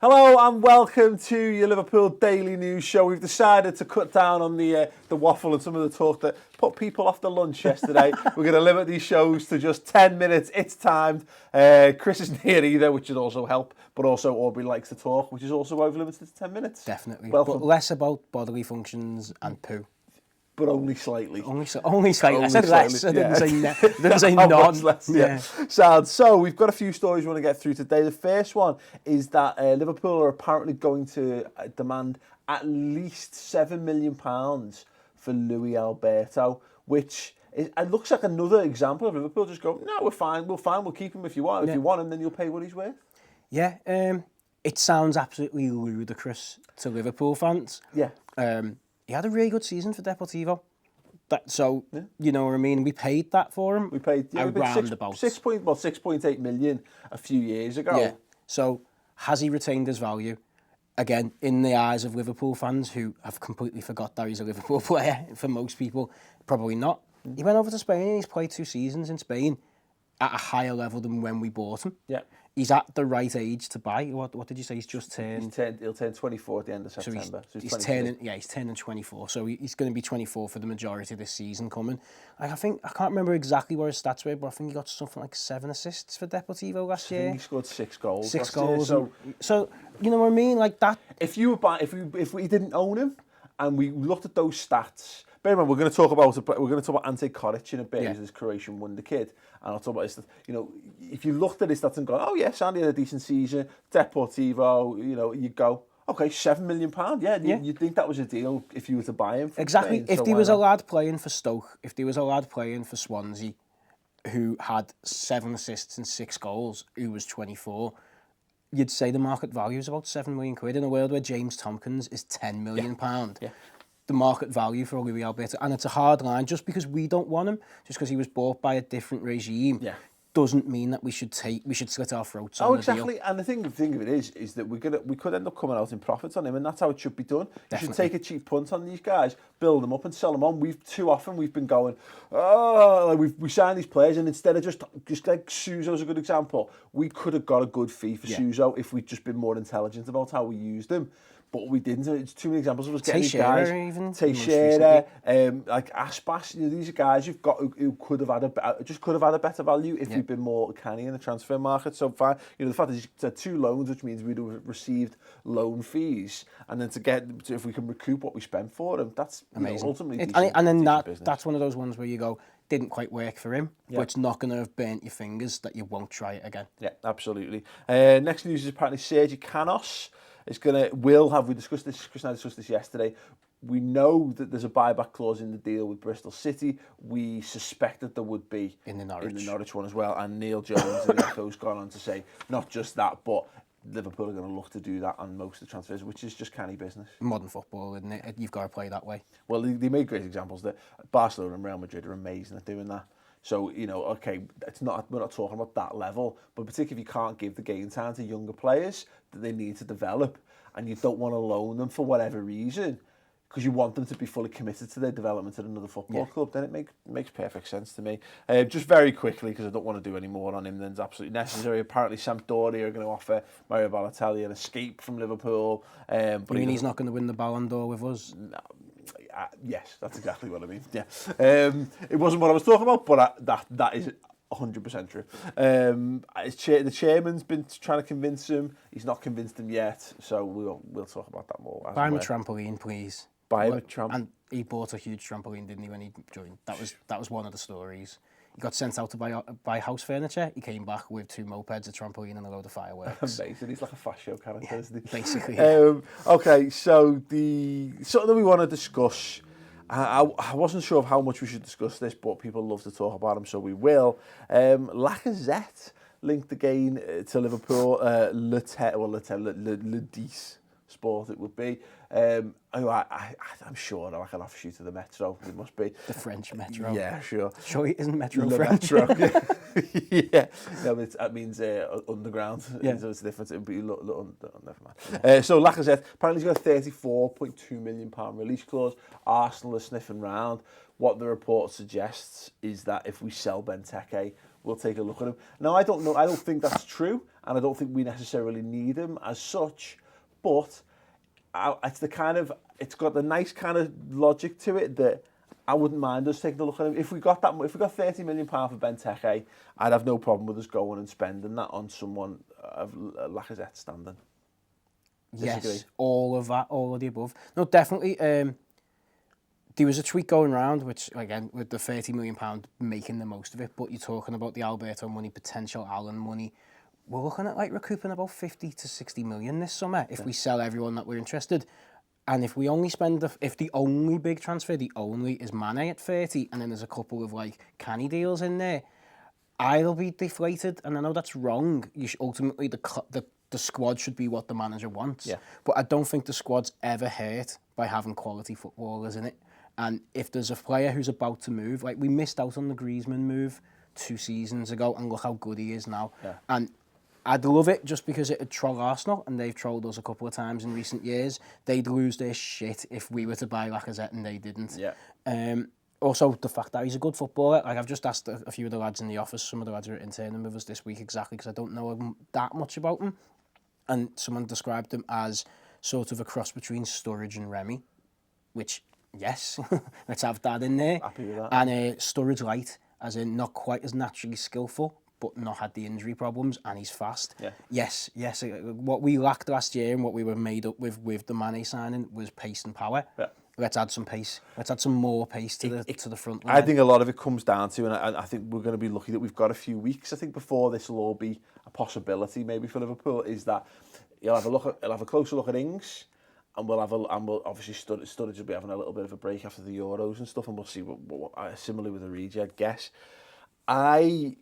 Hello and welcome to your Liverpool Daily News Show. We've decided to cut down on the waffle and some of the talk that put people off the lunch yesterday. We're going to limit these shows to just 10 minutes. It's timed. Chris isn't here either, which would also help. But also Aubrey likes to talk, which is also over limited to 10 minutes. Definitely. Welcome. But less about bodily functions and poo. But only slightly. Only slightly. I said slightly, less. I yeah. didn't say none. Less, yeah. Sad. So we've got a few stories we want to get through today. The first one is that Liverpool are apparently going to demand at least £7 million for Luis Alberto, which it looks like another example of Liverpool just going, no, we're fine, we'll keep him if you want. If you want him, then you'll pay what he's worth. Yeah, it sounds absolutely ludicrous to Liverpool fans. Yeah. He had a really good season for Deportivo. You know what I mean? We paid that for him. We paid around about 6.8 million a few years ago. Yeah. So has he retained his value? Again, in the eyes of Liverpool fans who have completely forgot that he's a Liverpool player, for most people, probably not. He went over to Spain and he's played 2 seasons in Spain at a higher level than when we bought him. Yeah. He's at the right age to buy. What did you say? He's just turned... He'll turn 24 at the end of September. So he's turning 24. So he's going to be 24 for the majority of this season coming. I can't remember exactly where his stats were, but I think he got something like 7 assists for Deportivo last year. I think he scored 6 goals. 6 goals. Year, so you know what I mean? Like that. If we didn't own him and we looked at those stats. Bear in mind, we're going to talk about Ante Coric in a bit. He's this Croatian wonder kid, and I'll talk about his. You know, if you looked at his stats and gone, oh yes, Andy had a decent season, Deportivo, you go, okay, £7 million, you'd think that was a deal if you were to buy him. Exactly. Spain, if there was a lad playing for Stoke, if there was a lad playing for Swansea, who had 7 assists and 6 goals, who was 24. You'd say the market value is about £7 million in a world where James Tompkins is £10 million. Yeah. The market value for Luis Alberto, and it's a hard line. Just because we don't want him, just because he was bought by a different regime, doesn't mean that we should slit our throats. Oh, exactly. And the thing of it is that we could end up coming out in profits on him, and that's how it should be done. Definitely. You should take a cheap punt on these guys, build them up, and sell them on. Too often we've been going, we sign these players, and instead of just like Suso's a good example, we could have got a good fee for Suso if we'd just been more intelligent about how we used him. But we didn't. It's too many examples of us getting these guys. Teixeira, like Aspas. These are guys you've got who could have had a better value if we'd been more canny in the transfer market. So far, the fact is he's had 2 loans, which means we'd have received loan fees, and then if we can recoup what we spent for him, that's amazing. Ultimately, that's one of those ones where you go, didn't quite work for him, but it's not going to have burnt your fingers that you won't try it again. Yeah, absolutely. Next news is apparently Sergi Canos. We discussed this, Chris and I discussed this yesterday. We know that there's a buyback clause in the deal with Bristol City. We suspect that there would be in the Norwich one as well. And Neil Jones and the Echo's gone on to say, not just that, but Liverpool are going to look to do that on most of the transfers, which is just canny business. Modern football, isn't it? You've got to play that way. Well, they made great examples that Barcelona and Real Madrid are amazing at doing that. So, okay, we're not talking about that level, but particularly if you can't give the game time to younger players that they need to develop, and you don't want to loan them for whatever reason, because you want them to be fully committed to their development at another football club, then it makes perfect sense to me. Just very quickly, because I don't want to do any more on him than's absolutely necessary. Apparently, Sampdoria are going to offer Mario Balotelli an escape from Liverpool. But you mean he's not going to win the Ballon d'Or with us? No. Yes, that's exactly what I mean. Yeah, it wasn't what I was talking about, but that is 100% true. The chairman's been trying to convince him. He's not convinced him yet, so we'll talk about that more. Buy him a trampoline, please. Buy him a trampoline. And he bought a huge trampoline, didn't he, when he joined? That was one of the stories. He got sent out to buy house furniture. He came back with 2 mopeds, a trampoline, and a load of fireworks. Amazing. He's like a fast show character, isn't he? Basically. Okay, so something that we want to discuss. I wasn't sure of how much we should discuss this, but people love to talk about him, so we will. Lacazette linked again to Liverpool. Le 10 Sport it would be. I'm sure they're like an offshoot of the Metro. It must be the French Metro. Yeah, sure. Sure, it isn't Metro Le French. Metro. Yeah, no, but that means underground. Yeah, so it's different. It'd be never mind. Yeah. So Lacazette apparently he's got a £34.2 million release clause. Arsenal are sniffing round. What the report suggests is that if we sell Benteke, we'll take a look at him. Now, I don't know. I don't think that's true, and I don't think we necessarily need him as such. But it's got the nice kind of logic to it that I wouldn't mind us taking a look at him. If we got £30 million for Benteke, I'd have no problem with us going and spending that on someone of Lacazette standing. Disagree? Yes, all of that, all of the above. No, definitely. There was a tweet going around, which, again, with the £30 million making the most of it, but you're talking about the Alberto money, potential Allen money. We're looking at recouping about 50 to 60 million this summer if we sell everyone that we're interested. And if we only spend, if the only big transfer, is Mane at 30, and then there's a couple of canny deals in there, I'll be deflated. And I know that's wrong. Ultimately, the squad should be what the manager wants. Yeah. But I don't think the squad's ever hurt by having quality footballers in it. And if there's a player who's about to move, we missed out on the Griezmann move 2 seasons ago, and look how good he is now. Yeah. And I'd love it just because it'd troll Arsenal, and they've trolled us a couple of times in recent years. They'd lose their shit if we were to buy Lacazette and they didn't. Yeah. Also, the fact that he's a good footballer. I've just asked a few of the lads in the office, some of the lads who are interning with us this week exactly, because I don't know that much about him. And someone described him as sort of a cross between Sturridge and Remy, which, yes, let's have that in there. Happy with that. And Sturridge light, as in not quite as naturally skillful, but not had the injury problems, and he's fast. Yeah. Yes. What we lacked last year and what we were made up with the Mane signing was pace and power. Yeah. Let's add some pace. Let's add some more pace to the front line. I think a lot of it comes down to, and I think we're going to be lucky that we've got a few weeks, I think, before this will all be a possibility maybe for Liverpool, is that he'll have a closer look at Ings, and we'll obviously Sturridge will be having a little bit of a break after the Euros and stuff, and we'll see what similarly with Origi, I'd guess. I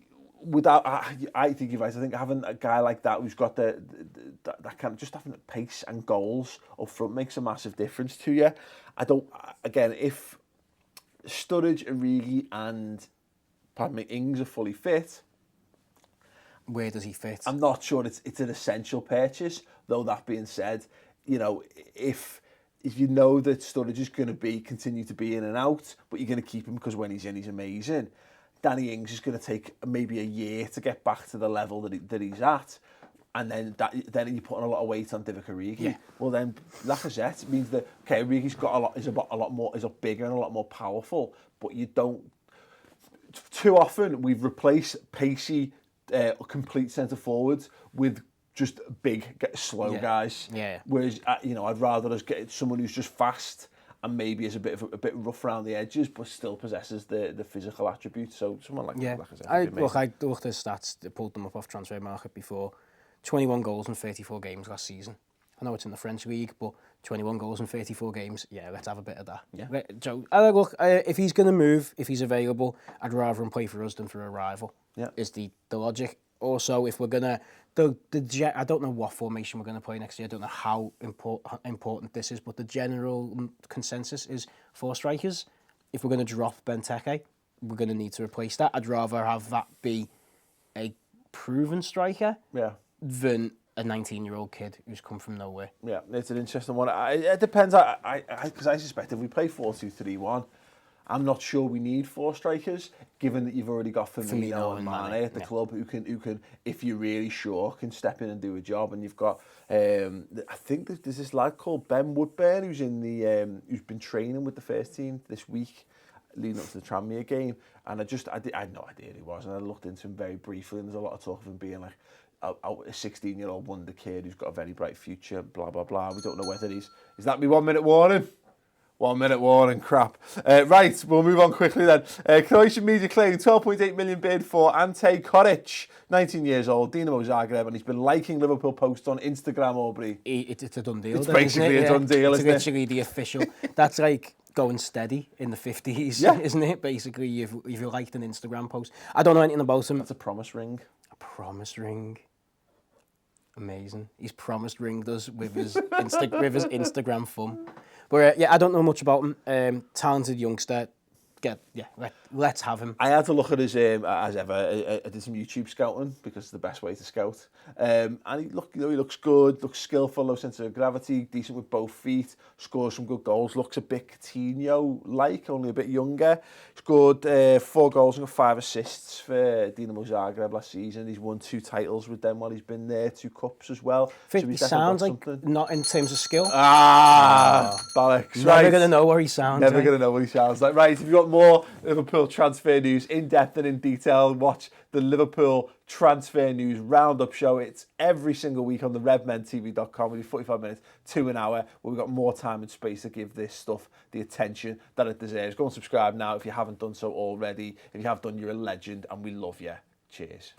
think you're right. I think having a guy like that who's got that kind of just having pace and goals up front makes a massive difference to you. If Sturridge, Origi and Ings are fully fit, where does he fit? I'm not sure it's an essential purchase. Though that being said, if you know that Sturridge is going to continue to be in and out, but you're going to keep him because when he's in, he's amazing. Danny Ings is going to take maybe a year to get back to the level that he's at, and then you're putting a lot of weight on Divock Origi. Yeah. Well, then Lacazette means that Origi's got is a bigger and a lot more powerful, but you don't. Too often we've replaced pacey, complete centre forwards with just big, slow guys. Yeah. Whereas I'd rather us get someone who's just fast and maybe is a bit rough around the edges, but still possesses the physical attributes. So someone like Lacazette. I looked at the stats, I pulled them up off Transfer Market before. 21 goals in 34 games last season. I know it's in the French league, but 21 goals in 34 games. Yeah, let's have a bit of that. Yeah. So, if he's going to move, if he's available, I'd rather him play for us than for a rival. Yeah. Is the logic. Also, if we're gonna I don't know what formation we're gonna play next year. I don't know how important this is, but the general consensus is 4 strikers. If we're gonna drop Benteke, we're gonna need to replace that. I'd rather have that be a proven striker than a 19-year-old kid who's come from nowhere. Yeah, it's an interesting one. It depends. Because I suspect if we play 4-2-3-1. I'm not sure we need 4 strikers, given that you've already got Firmino and Mane at the club who can, if you're really sure, can step in and do a job. And you've got, I think there's this lad called Ben Woodburn who's who's been training with the first team this week, leading up to the Tranmere game. And I had no idea who he was, and I looked into him very briefly. And there's a lot of talk of him being like a 16-year-old wonder kid who's got a very bright future. Blah blah blah. We don't know whether is that me 1 minute warning? 1 minute warning, crap. Right, we'll move on quickly then. Croatian media claiming 12.8 million bid for Ante Coric, 19 years old, Dinamo Zagreb, and he's been liking Liverpool posts on Instagram, Aubrey. It's a done deal. It's basically a done deal, isn't it? It's literally the official. That's like going steady in the 50s, isn't it? Basically, you've liked an Instagram post. I don't know anything about him. That's a promise ring. A promise ring. Amazing. He's promised ringed us with his Instagram thumb. But I don't know much about him. Talented youngster, let's have him. I had to look at his, as ever, I did some YouTube scouting because it's the best way to scout. And he looks good, looks skillful, low sense of gravity, decent with both feet, scores some good goals, looks a bit Coutinho-like, only a bit younger. Scored 4 goals and got 5 assists for Dinamo Zagreb last season. He's won 2 titles with them while he's been there, 2 cups as well. He sounds like not in terms of skill. Bollocks. Never going to know what he sounds Never like. going to know what he sounds like. Right, if you've got more Liverpool transfer news in depth and in detail, watch the Liverpool transfer news roundup show. It's every single week on the redmentv.com. We do 45 minutes to an hour where we've got more time and space to give this stuff the attention that it deserves. Go and subscribe now if you haven't done so already. If you have done, you're a legend and we love you. Cheers.